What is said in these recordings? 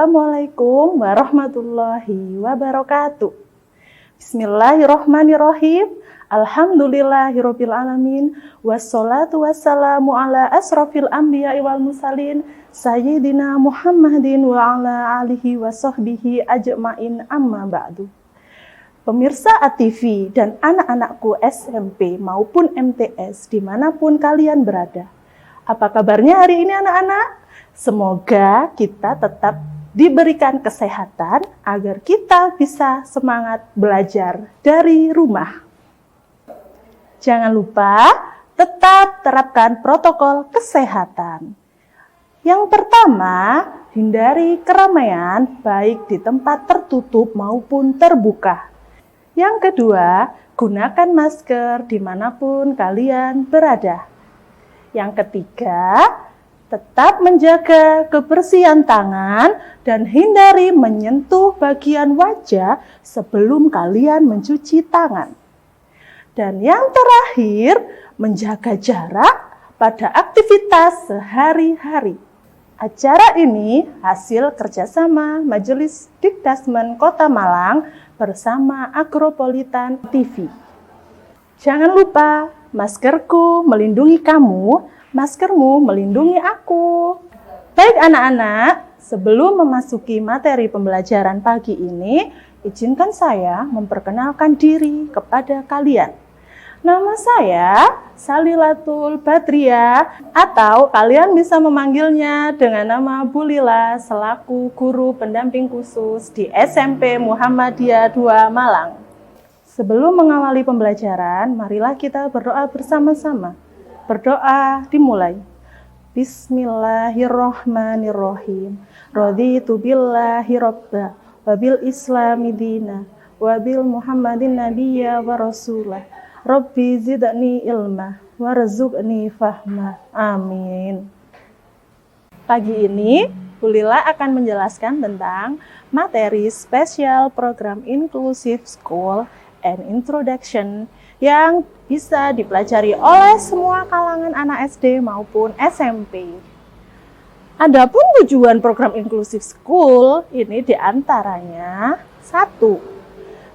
Assalamualaikum warahmatullahi wabarakatuh. Bismillahirrahmanirrahim. Alhamdulillahirabbil alamin. Wassalatu wassalamu ala asrofil anbiya'i wal mursalin sayyidina Muhammadin wa ala alihi wa sahbihi ajma'in, amma ba'du. Pemirsa ATV dan anak-anakku SMP maupun MTS dimanapun kalian berada. Apa kabarnya hari ini anak-anak? Semoga kita tetap diberikan kesehatan agar kita bisa semangat belajar dari rumah. Jangan lupa tetap terapkan protokol kesehatan. Yang pertama, hindari keramaian baik di tempat tertutup maupun terbuka. Yang kedua, gunakan masker dimanapun kalian berada. Yang ketiga, tetap menjaga kebersihan tangan dan hindari menyentuh bagian wajah sebelum kalian mencuci tangan. Dan yang terakhir, menjaga jarak pada aktivitas sehari-hari. Acara ini hasil kerjasama Majelis Dikdasmen Kota Malang bersama Agropolitan TV. Jangan lupa, maskerku melindungi kamu, maskermu melindungi aku. Baik anak-anak, sebelum memasuki materi pembelajaran pagi ini, izinkan saya memperkenalkan diri kepada kalian. Nama saya Salilatul Badriah, atau kalian bisa memanggilnya dengan nama Bu Lila selaku guru pendamping khusus di SMP Muhammadiyah 2 Malang. Sebelum mengawali pembelajaran, marilah kita berdoa bersama-sama. Berdoa dimulai. Bismillahirrahmanirrahim. Raditu billahi robba, wabil islami dina, wabil muhammadin nabiyya wa rasulah. Rabbi zidni ilma, warzuqni fahma. Amin. Pagi ini, Bu Lila akan menjelaskan tentang materi spesial program Inclusive School and Introduction yang bisa dipelajari oleh semua kalangan anak SD maupun SMP. Adapun tujuan program Inclusive School ini diantaranya 1.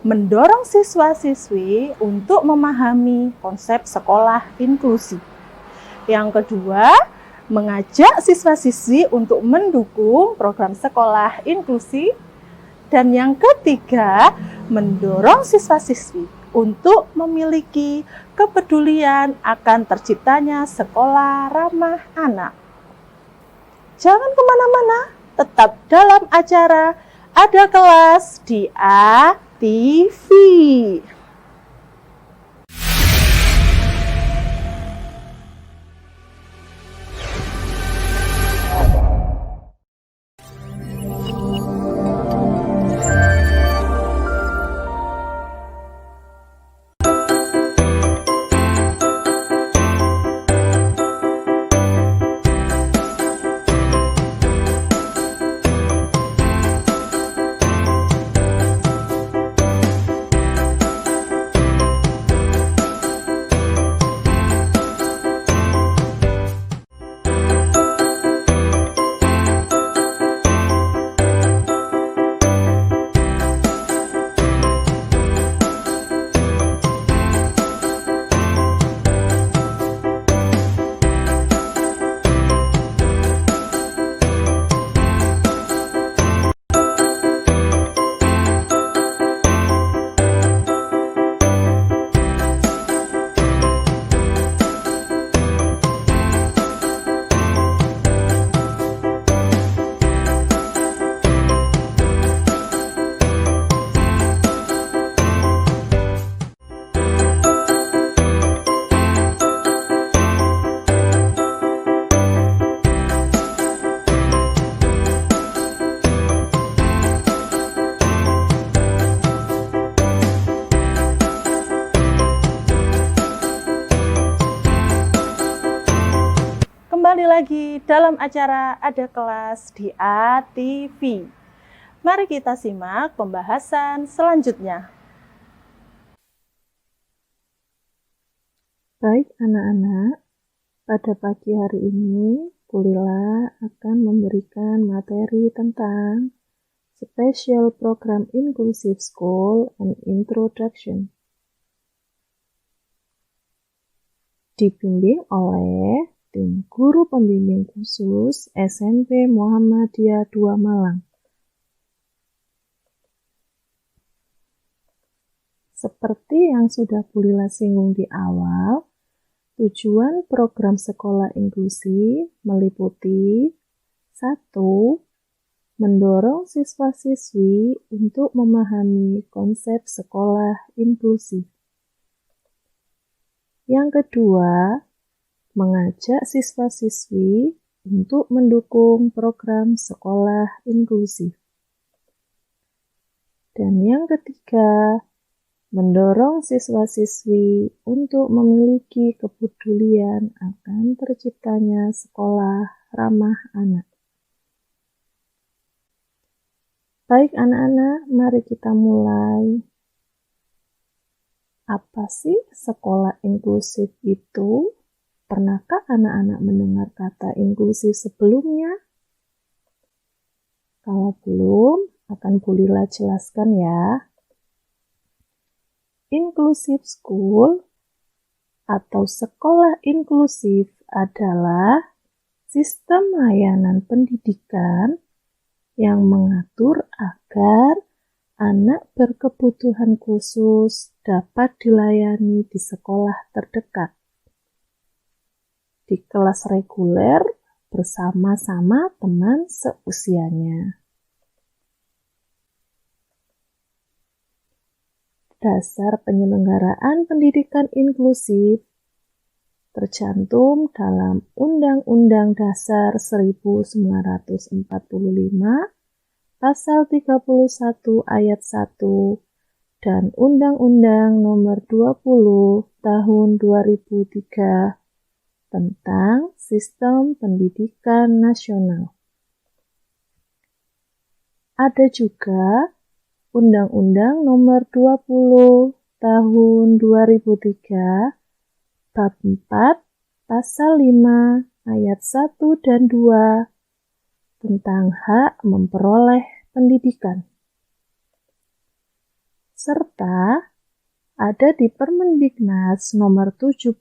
Mendorong siswa-siswi untuk memahami konsep sekolah inklusi. Yang kedua, mengajak siswa-siswi untuk mendukung program sekolah inklusi. Dan yang ketiga, mendorong siswa-siswi untuk memiliki kepedulian akan terciptanya sekolah ramah anak. Jangan kemana-mana, tetap dalam acara Ada Kelas di ATV. Kembali lagi dalam acara Ada Kelas di ATV. Mari kita simak pembahasan selanjutnya. Baik anak-anak, pada pagi hari ini Bu Lila akan memberikan materi tentang Special Program Inclusive School and Introduction. Dibimbing oleh tim guru pembimbing khusus SMP Muhammadiyah 2 Malang. Seperti yang sudah Bu Lila singgung di awal, tujuan program sekolah inklusi meliputi 1. Mendorong siswa-siswi untuk memahami konsep sekolah inklusif. Yang kedua, mengajak siswa-siswi untuk mendukung program sekolah inklusif. Dan yang ketiga, mendorong siswa-siswi untuk memiliki kepedulian akan terciptanya sekolah ramah anak. Baik anak-anak, mari kita mulai. Apa sih sekolah inklusif itu? Pernahkah anak-anak mendengar kata inklusif sebelumnya? Kalau belum, akan Bu Lila jelaskan ya. Inclusive School atau sekolah inklusif adalah sistem layanan pendidikan yang mengatur agar anak berkebutuhan khusus dapat dilayani di sekolah terdekat, di kelas reguler bersama-sama teman seusianya. Dasar penyelenggaraan pendidikan inklusif tercantum dalam Undang-Undang Dasar 1945 Pasal 31 ayat 1 dan Undang-Undang Nomor 20 Tahun 2003 tentang Sistem Pendidikan Nasional. Ada juga Undang-Undang Nomor 20 Tahun 2003 Bab 4 Pasal 5 ayat 1 dan 2 tentang hak memperoleh pendidikan. Serta ada di Permendiknas Nomor 70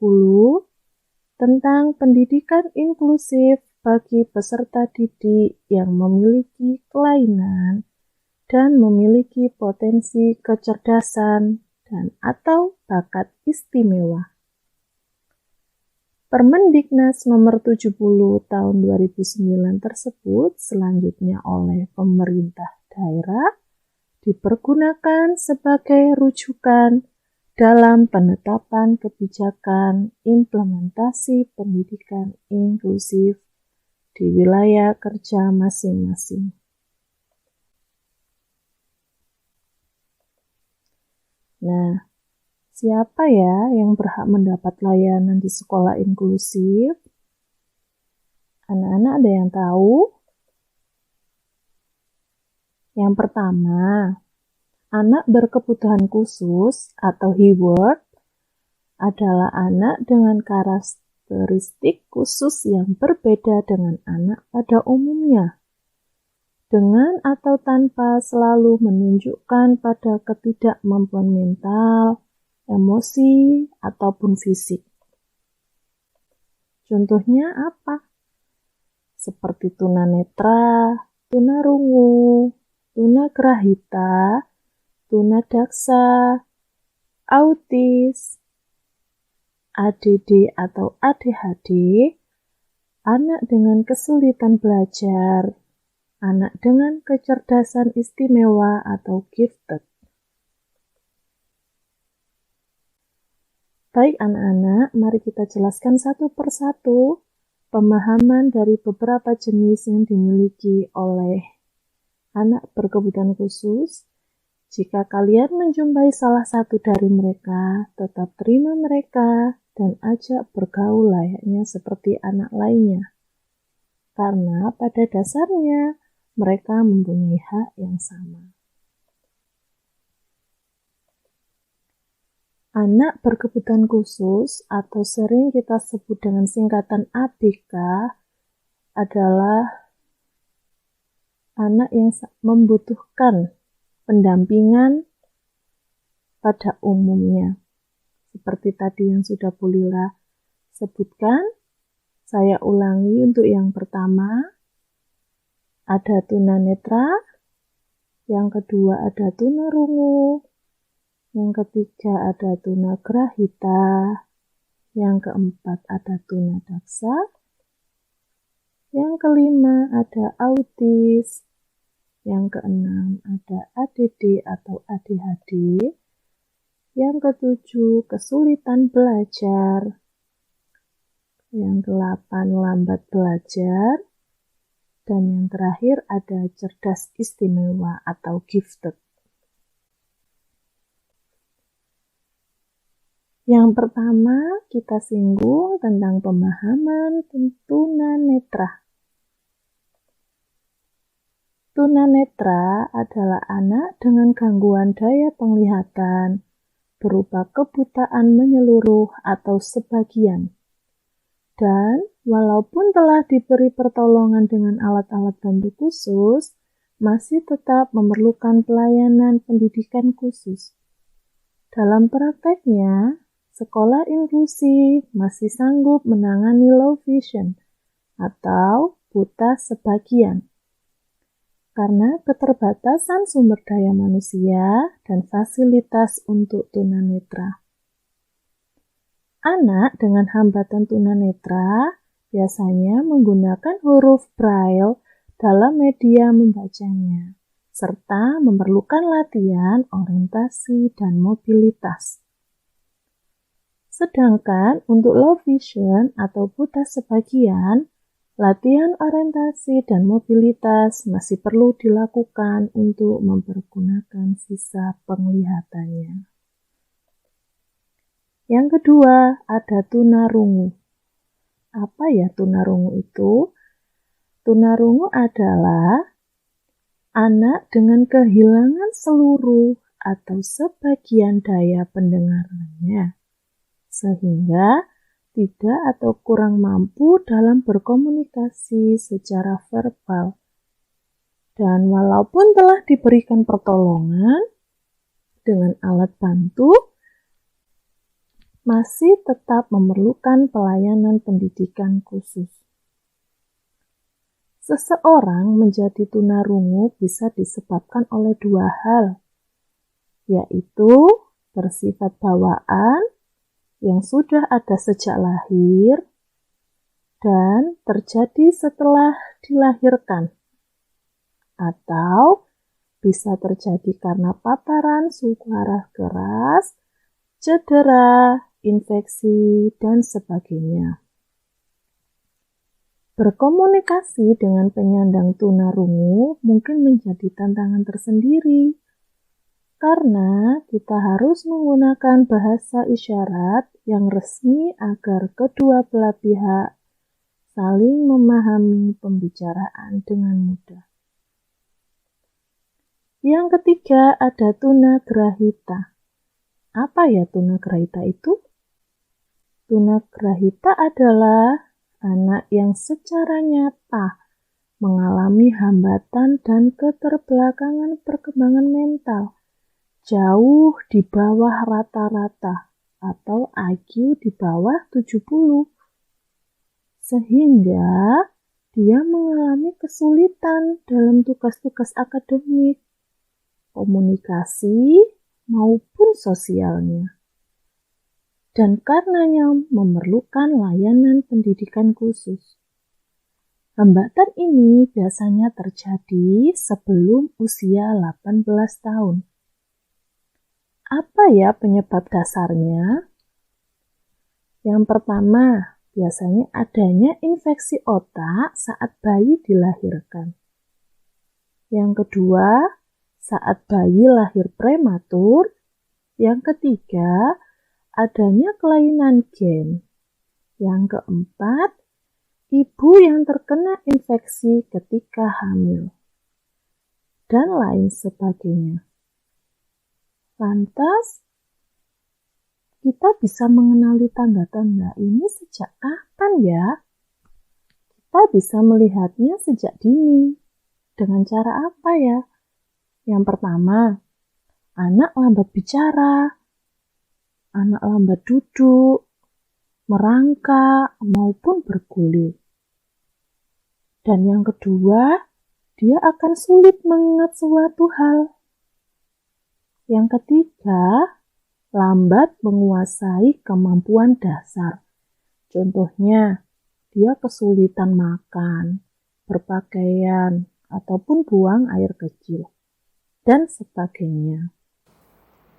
tentang pendidikan inklusif bagi peserta didik yang memiliki kelainan dan memiliki potensi kecerdasan dan atau bakat istimewa. Permendiknas Nomor 70 Tahun 2009 tersebut selanjutnya oleh pemerintah daerah dipergunakan sebagai rujukan dalam penetapan kebijakan implementasi pendidikan inklusif di wilayah kerja masing-masing. Nah, siapa ya yang berhak mendapat layanan di sekolah inklusif? Anak-anak ada yang tahu? Yang pertama, anak berkebutuhan khusus atau HIWORD adalah anak dengan karakteristik khusus yang berbeda dengan anak pada umumnya, dengan atau tanpa selalu menunjukkan pada ketidakmampuan mental, emosi, ataupun fisik. Contohnya apa? Seperti tunanetra, tunarungu, tunagrahita, tunadaksa, autis, ADD atau ADHD, anak dengan kesulitan belajar, anak dengan kecerdasan istimewa atau gifted. Baik anak-anak, mari kita jelaskan satu persatu pemahaman dari beberapa jenis yang dimiliki oleh anak berkebutuhan khusus. Jika kalian menjumpai salah satu dari mereka, tetap terima mereka dan ajak bergaul layaknya seperti anak lainnya. Karena pada dasarnya mereka mempunyai hak yang sama. Anak berkebutuhan khusus atau sering kita sebut dengan singkatan ABK adalah anak yang membutuhkan pendampingan pada umumnya. Seperti tadi yang sudah Bu Lila sebutkan, saya ulangi untuk yang pertama, ada tunanetra, yang kedua ada tunarungu, yang ketiga ada tunagrahita, yang keempat ada tunadaksa, yang kelima ada autis, yang keenam ada ADD atau ADHD, yang ketujuh kesulitan belajar, yang ke-8 lambat belajar, dan yang terakhir ada cerdas istimewa atau gifted. Yang pertama kita singgung tentang pemahaman tunanetra. Tunanetra adalah anak dengan gangguan daya penglihatan berupa kebutaan menyeluruh atau sebagian. Dan walaupun telah diberi pertolongan dengan alat-alat bantu khusus, masih tetap memerlukan pelayanan pendidikan khusus. Dalam prakteknya, sekolah inklusi masih sanggup menangani low vision atau buta sebagian karena keterbatasan sumber daya manusia dan fasilitas untuk tunanetra. Anak dengan hambatan tunanetra biasanya menggunakan huruf Braille dalam media membacanya, serta memerlukan latihan orientasi dan mobilitas. Sedangkan untuk low vision atau buta sebagian, latihan orientasi dan mobilitas masih perlu dilakukan untuk mempergunakan sisa penglihatannya. Yang kedua, ada tunarungu. Apa ya tunarungu itu? Tunarungu adalah anak dengan kehilangan seluruh atau sebagian daya pendengarannya, sehingga tidak atau kurang mampu dalam berkomunikasi secara verbal. Dan walaupun telah diberikan pertolongan dengan alat bantu, masih tetap memerlukan pelayanan pendidikan khusus. Seseorang menjadi tunarungu bisa disebabkan oleh dua hal, yaitu bersifat bawaan yang sudah ada sejak lahir dan terjadi setelah dilahirkan, atau bisa terjadi karena paparan suara keras, cedera, infeksi, dan sebagainya. Berkomunikasi dengan penyandang tunarungu mungkin menjadi tantangan tersendiri, karena kita harus menggunakan bahasa isyarat yang resmi agar kedua belah pihak saling memahami pembicaraan dengan mudah. Yang ketiga ada tunagrahita. Apa ya tunagrahita itu? Tunagrahita adalah anak yang secara nyata mengalami hambatan dan keterbelakangan perkembangan mental jauh di bawah rata-rata atau IQ di bawah 70, sehingga dia mengalami kesulitan dalam tugas-tugas akademik, komunikasi, maupun sosialnya. Dan karenanya memerlukan layanan pendidikan khusus. Hambatan ini biasanya terjadi sebelum usia 18 tahun. Apa ya penyebab dasarnya? Yang pertama, biasanya adanya infeksi otak saat bayi dilahirkan. Yang kedua, saat bayi lahir prematur. Yang ketiga, adanya kelainan gen. Yang keempat, ibu yang terkena infeksi ketika hamil, dan lain sebagainya. Lantas, kita bisa mengenali tanda-tanda ini sejak kapan ya? Kita bisa melihatnya sejak dini. Dengan cara apa ya? Yang pertama, anak lambat bicara, anak lambat duduk, merangkak, maupun bergulir. Dan yang kedua, dia akan sulit mengingat suatu hal. Yang ketiga, lambat menguasai kemampuan dasar. Contohnya, dia kesulitan makan, berpakaian, ataupun buang air kecil, dan sebagainya.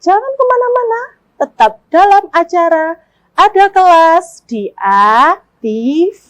Jangan kemana-mana, tetap dalam acara Ada Kelas di ATV.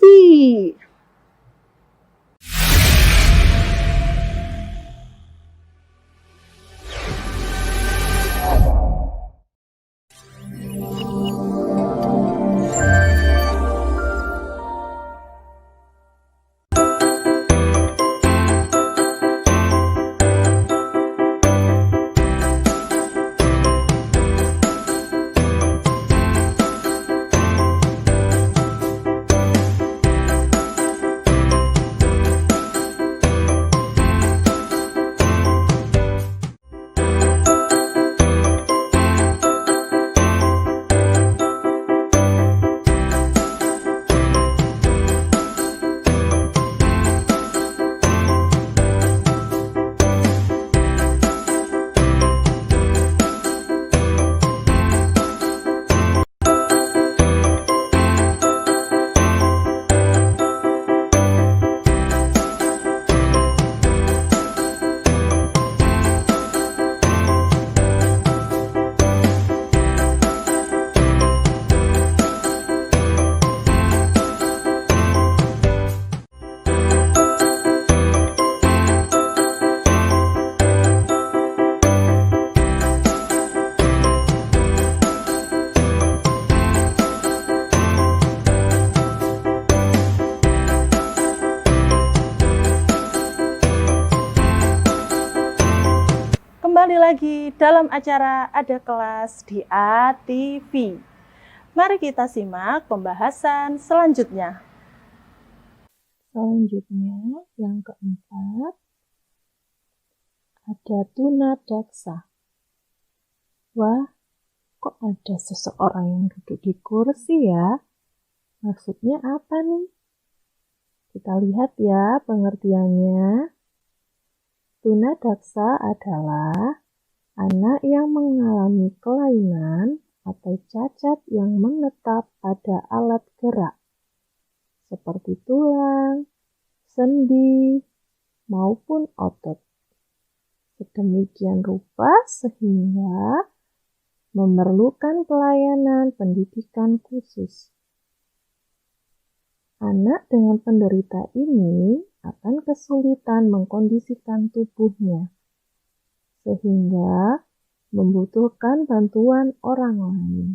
Kembali lagi dalam acara Ada Kelas di ATV. Mari kita simak pembahasan selanjutnya. Selanjutnya, yang keempat, ada tunadaksa. Wah, kok ada seseorang yang duduk di kursi ya? Maksudnya apa nih? Kita lihat ya pengertiannya. Tunadaksa adalah anak yang mengalami kelainan atau cacat yang menetap pada alat gerak, seperti tulang, sendi, maupun otot. Sedemikian rupa sehingga memerlukan pelayanan pendidikan khusus. Anak dengan penderita ini akan kesulitan mengkondisikan tubuhnya, sehingga membutuhkan bantuan orang lain.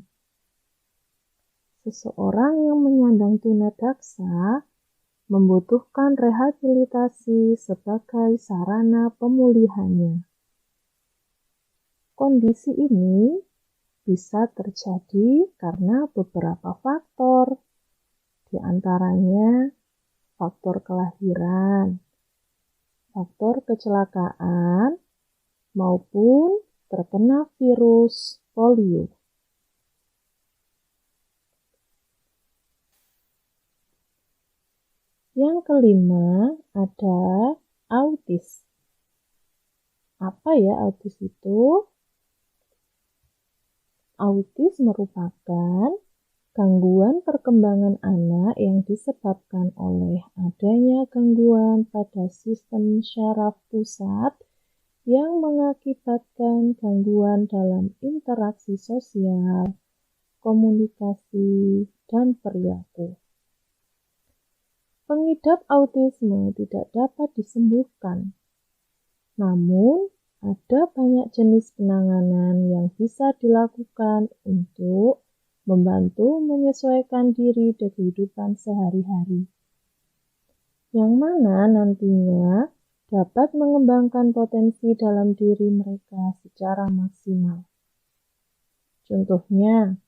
Seseorang yang menyandang tunadaksa membutuhkan rehabilitasi sebagai sarana pemulihannya. Kondisi ini bisa terjadi karena beberapa faktor, di antaranya faktor kelahiran, faktor kecelakaan, maupun terkena virus polio. Yang kelima ada autis. Apa ya autis itu? Autis merupakan gangguan perkembangan anak yang disebabkan oleh adanya gangguan pada sistem syaraf pusat yang mengakibatkan gangguan dalam interaksi sosial, komunikasi, dan perilaku. Pengidap autisme tidak dapat disembuhkan, namun ada banyak jenis penanganan yang bisa dilakukan untuk membantu menyesuaikan diri di kehidupan sehari-hari, yang mana nantinya dapat mengembangkan potensi dalam diri mereka secara maksimal. Contohnya,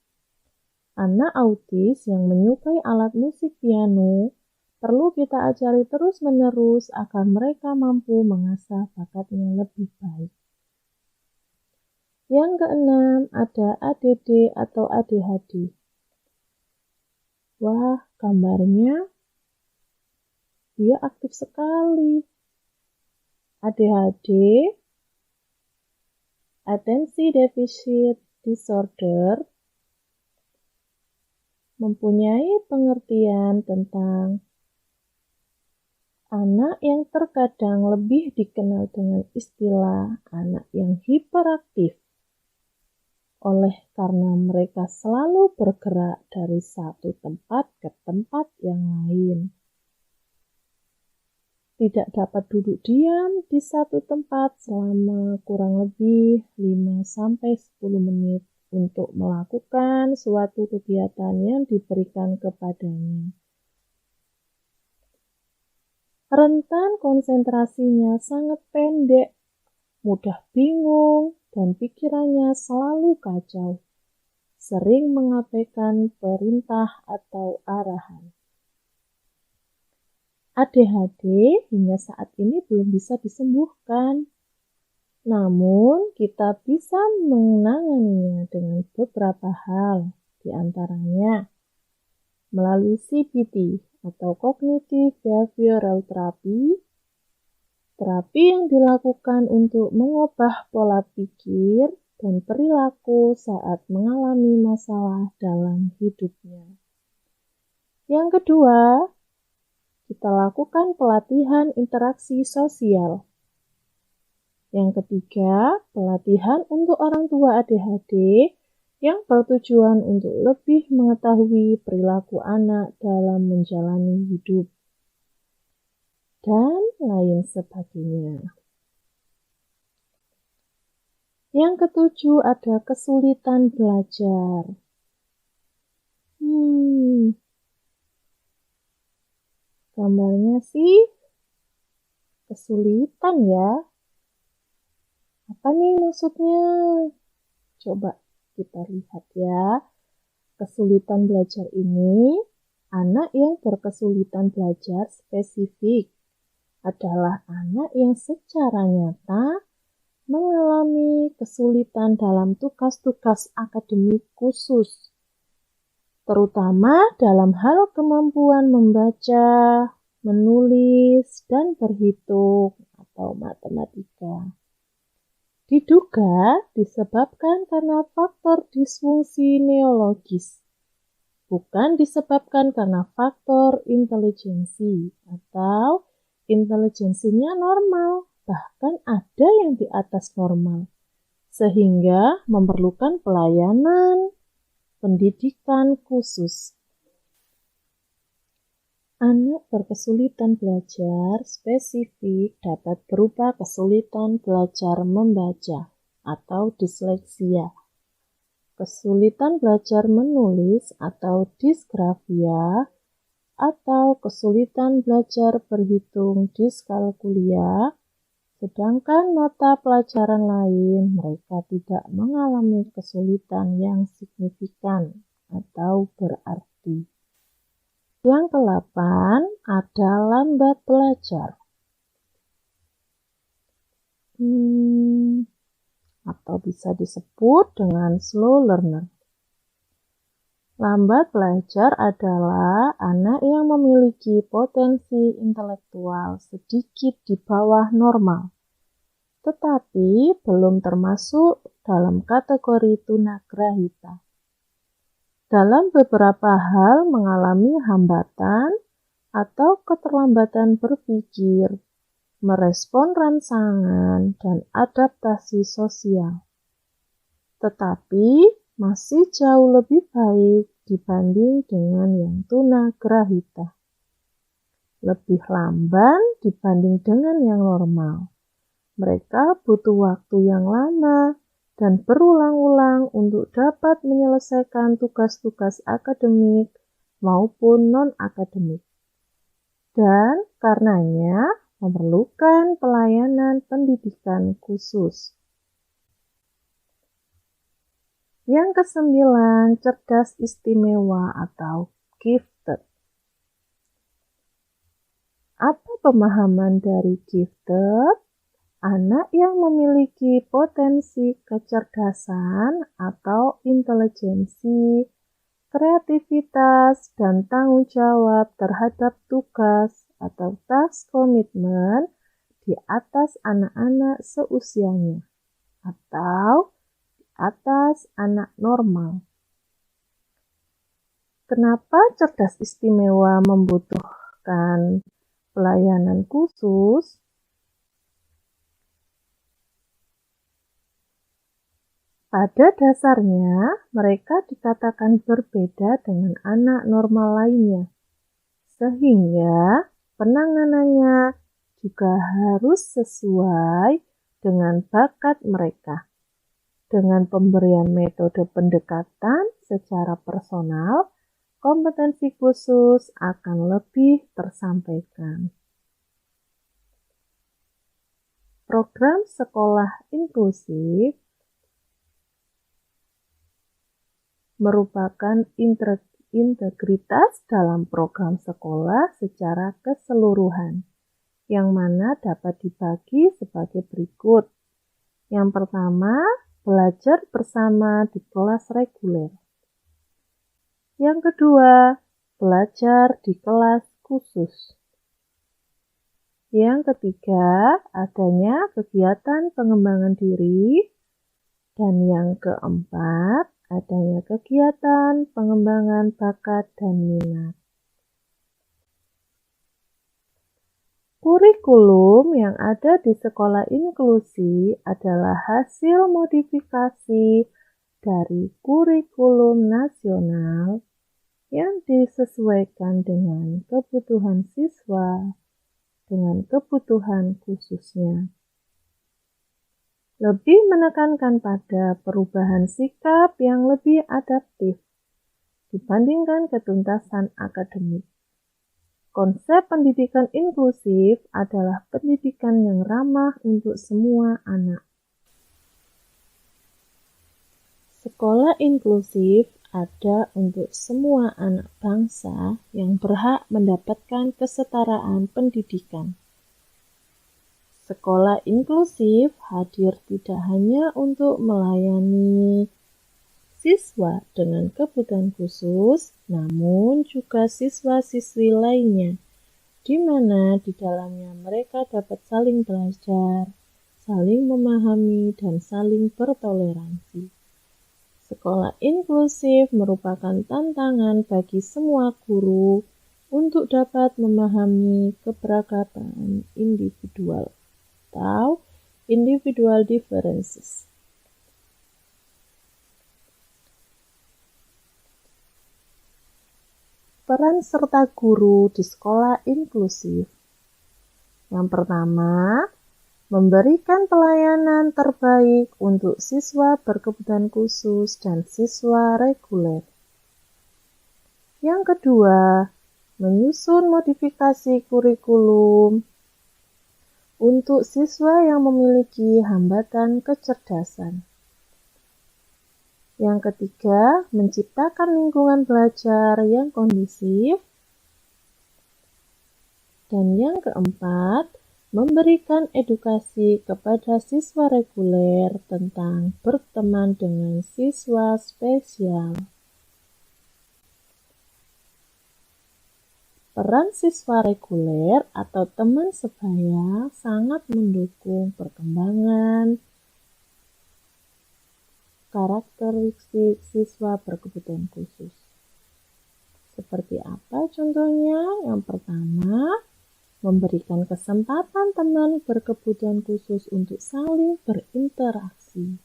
anak autis yang menyukai alat musik piano perlu kita ajari terus-menerus agar mereka mampu mengasah bakatnya lebih baik. Yang keenam, ada ADD atau ADHD. Wah, gambarnya dia aktif sekali. ADHD, Attention Deficit Disorder, mempunyai pengertian tentang anak yang terkadang lebih dikenal dengan istilah anak yang hiperaktif, oleh karena mereka selalu bergerak dari satu tempat ke tempat yang lain. Tidak dapat duduk diam di satu tempat selama kurang lebih 5-10 menit untuk melakukan suatu kegiatan yang diberikan kepadanya. Rentan konsentrasinya sangat pendek, mudah bingung, dan pikirannya selalu kacau, sering mengabaikan perintah atau arahan. ADHD hingga saat ini belum bisa disembuhkan, namun kita bisa menanganinya dengan beberapa hal, di antaranya melalui CBT atau Cognitive Behavioral Therapy, terapi yang dilakukan untuk mengubah pola pikir dan perilaku saat mengalami masalah dalam hidupnya. Yang kedua, kita lakukan pelatihan interaksi sosial. Yang ketiga, pelatihan untuk orang tua ADHD yang bertujuan untuk lebih mengetahui perilaku anak dalam menjalani hidup, dan lain sebagainya. Yang ketujuh, ada kesulitan belajar. Gambarnya sih kesulitan ya. Apa nih maksudnya? Coba kita lihat ya. Kesulitan belajar ini, anak yang berkesulitan belajar spesifik adalah anak yang secara nyata mengalami kesulitan dalam tugas-tugas akademik khusus, terutama dalam hal kemampuan membaca, menulis, dan berhitung atau matematika. Diduga disebabkan karena faktor disfungsi neurologis, bukan disebabkan karena faktor intelijensi atau intelijensinya normal, bahkan ada yang di atas normal, sehingga memerlukan pelayanan pendidikan khusus. Anak berkesulitan belajar spesifik dapat berupa kesulitan belajar membaca atau disleksia, kesulitan belajar menulis atau disgrafia, atau kesulitan belajar berhitung diskalkulia, sedangkan mata pelajaran lain mereka tidak mengalami kesulitan yang signifikan atau berarti. Yang ke-8 ada lambat belajar. Atau bisa disebut dengan slow learner. Lambat belajar adalah anak yang memiliki potensi intelektual sedikit di bawah normal, tetapi belum termasuk dalam kategori tunagrahita. Dalam beberapa hal mengalami hambatan atau keterlambatan berpikir, merespon rangsangan, dan adaptasi sosial. Tetapi masih jauh lebih baik dibanding dengan yang tunagrahita. Lebih lamban dibanding dengan yang normal. Mereka butuh waktu yang lama dan berulang-ulang untuk dapat menyelesaikan tugas-tugas akademik maupun non-akademik. Dan karenanya memerlukan pelayanan pendidikan khusus. Yang ke-9, cerdas istimewa atau gifted. Apa pemahaman dari gifted? Anak yang memiliki potensi kecerdasan atau intelijensi, kreativitas, dan tanggung jawab terhadap tugas atau task komitmen di atas anak-anak seusianya atau di atas anak normal. Kenapa cerdas istimewa membutuhkan pelayanan khusus? Pada dasarnya, mereka dikatakan berbeda dengan anak normal lainnya, sehingga penanganannya juga harus sesuai dengan bakat mereka. Dengan pemberian metode pendekatan secara personal, kompetensi khusus akan lebih tersampaikan. Program sekolah inklusif merupakan integritas dalam program sekolah secara keseluruhan, yang mana dapat dibagi sebagai berikut. Yang pertama, belajar bersama di kelas reguler. Yang kedua, belajar di kelas khusus. Yang ketiga, adanya kegiatan pengembangan diri. Dan yang keempat, adanya kegiatan pengembangan bakat dan minat. Kurikulum yang ada di sekolah inklusi adalah hasil modifikasi dari kurikulum nasional yang disesuaikan dengan kebutuhan siswa, dengan kebutuhan khususnya. Lebih menekankan pada perubahan sikap yang lebih adaptif dibandingkan ketuntasan akademik. Konsep pendidikan inklusif adalah pendidikan yang ramah untuk semua anak. Sekolah inklusif ada untuk semua anak bangsa yang berhak mendapatkan kesetaraan pendidikan. Sekolah inklusif hadir tidak hanya untuk melayani siswa dengan kebutuhan khusus, namun juga siswa-siswi lainnya, di mana di dalamnya mereka dapat saling belajar, saling memahami, dan saling bertoleransi. Sekolah inklusif merupakan tantangan bagi semua guru untuk dapat memahami keberagaman individual atau individual differences. Peran serta guru di sekolah inklusif. Yang pertama, memberikan pelayanan terbaik untuk siswa berkebutuhan khusus dan siswa reguler. Yang kedua, menyusun modifikasi kurikulum untuk siswa yang memiliki hambatan kecerdasan. Yang ketiga, menciptakan lingkungan belajar yang kondusif. Dan yang keempat, memberikan edukasi kepada siswa reguler tentang berteman dengan siswa spesial. Peran siswa reguler atau teman sebaya sangat mendukung perkembangan karakteristik siswa berkebutuhan khusus. Seperti apa contohnya? Yang pertama, memberikan kesempatan teman berkebutuhan khusus untuk saling berinteraksi.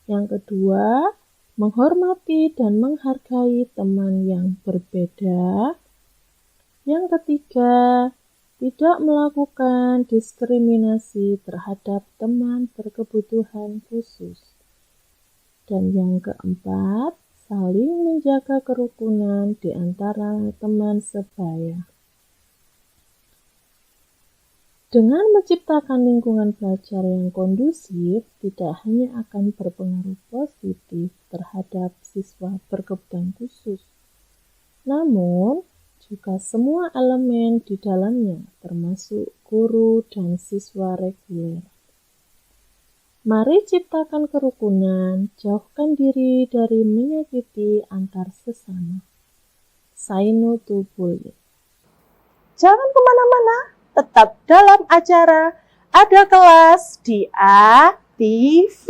Yang kedua, menghormati dan menghargai teman yang berbeda. Yang ketiga, tidak melakukan diskriminasi terhadap teman berkebutuhan khusus. Dan yang keempat, saling menjaga kerukunan di antara teman sebaya. Dengan menciptakan lingkungan belajar yang kondusif, tidak hanya akan berpengaruh positif terhadap siswa berkebutuhan khusus, namun juga semua elemen di dalamnya, termasuk guru dan siswa reguler. Mari ciptakan kerukunan, jauhkan diri dari menyakiti antar sesama. Sainu Tubul. Jangan kemana-mana, tetap dalam acara Ada Kelas di ATV.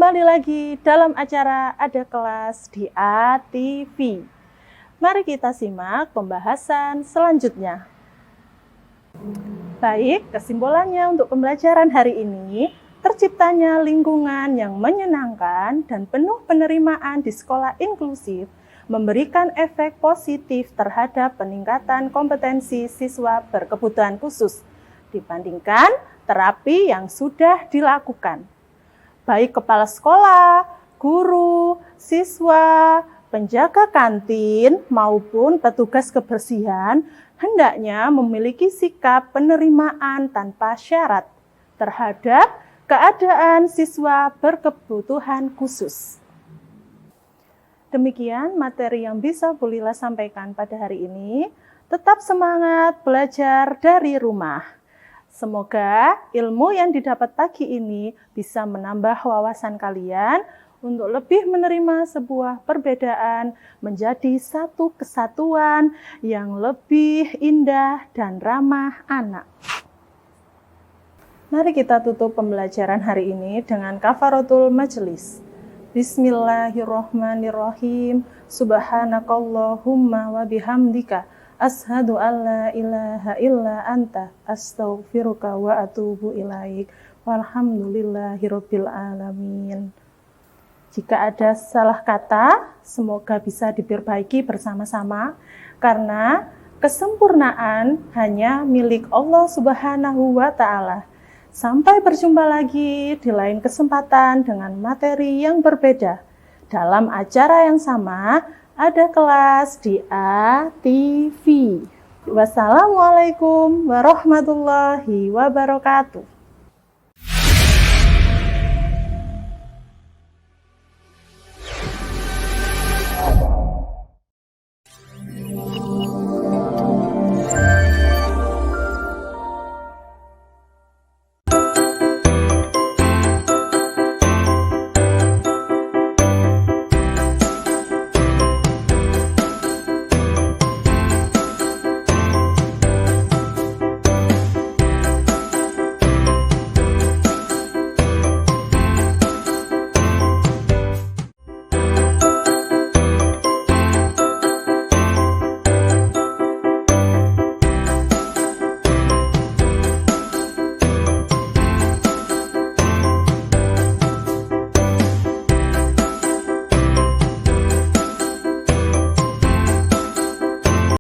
Kembali lagi dalam acara Ada Kelas di ATV. Mari kita simak pembahasan selanjutnya. Baik, kesimpulannya untuk pembelajaran hari ini, terciptanya lingkungan yang menyenangkan dan penuh penerimaan di sekolah inklusif memberikan efek positif terhadap peningkatan kompetensi siswa berkebutuhan khusus dibandingkan terapi yang sudah dilakukan. Baik kepala sekolah, guru, siswa, penjaga kantin, maupun petugas kebersihan hendaknya memiliki sikap penerimaan tanpa syarat terhadap keadaan siswa berkebutuhan khusus. Demikian materi yang bisa Bu Lila sampaikan pada hari ini. Tetap semangat belajar dari rumah. Semoga ilmu yang didapat pagi ini bisa menambah wawasan kalian untuk lebih menerima sebuah perbedaan menjadi satu kesatuan yang lebih indah dan ramah anak. Mari kita tutup pembelajaran hari ini dengan kafaratul majelis. Bismillahirrahmanirrahim. Subhanakallahumma wa bihamdika. Ashhadu an la ilaha illa anta astaghfiruka wa atubu ilaik. Walhamdulillahirabbil alamin. Jika ada salah kata, semoga bisa diperbaiki bersama-sama karena kesempurnaan hanya milik Allah Subhanahu wa taala. Sampai berjumpa lagi di lain kesempatan dengan materi yang berbeda dalam acara yang sama. Ada Kelas di ATV. Wassalamualaikum warahmatullahi wabarakatuh.